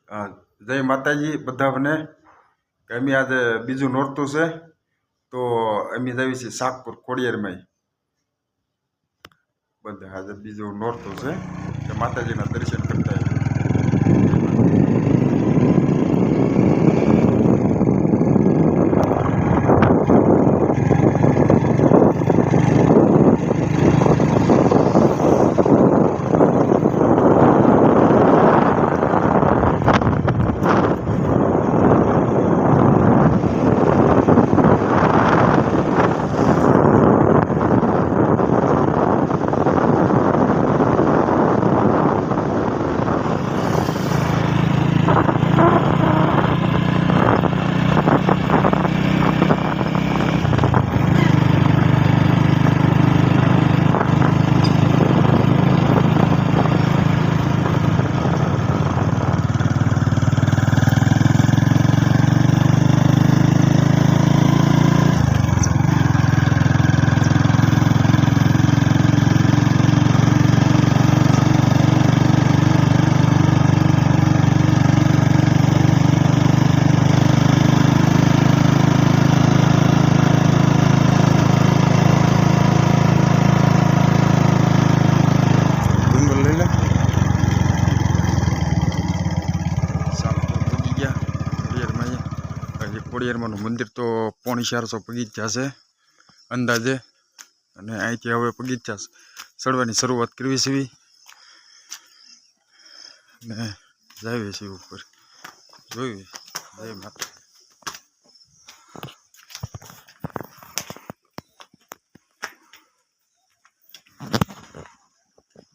જય માતાજી બધાને કે અમે આજે બીજું નોરતું છે તો અમે જઈએ છીએ શાકપુર ખોડિયારમાં બધા આજે બીજું નોરતું છે કે માતાજીના દર્શન કરતા ખોડિયારમાંનું મંદિર તો 450 બગીચા છે અંદાજે અને અહીંથી હવે બગીચા ચડવાની શરૂઆત કરવી છે ને જાવી છે ઉપર જોઈ જય માતા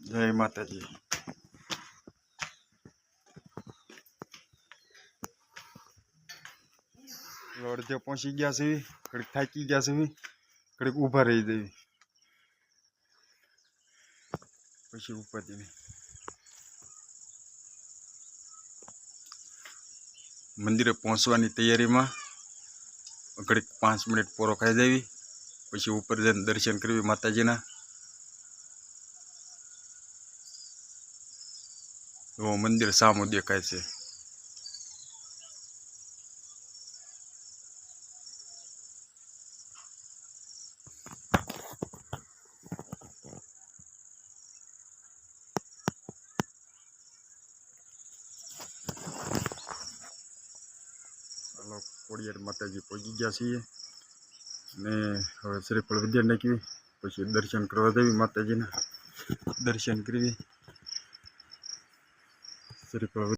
જય માતાજી અડધે પહોંચી ગયા છે ઘડીક થાકી ગયા છે ઘડીક ઊભા રહી જઈએ પછી ઉપર જઈને મંદિરે પહોંચવાની તૈયારીમાં ઘડીક 5 મિનિટ પોરો ખાઈ દેવી પછી ઉપર જઈને દર્શન કરવી માતાજીના તો મંદિર સામું દેખાય છે ખોડિયાર માતાજી પહોંચી ગયા છીએ ને હવે શ્રીફળ વિદ્યા નાખવી પછી દર્શન કરવા દેવી માતાજીના દર્શન કરવી શ્રીફળ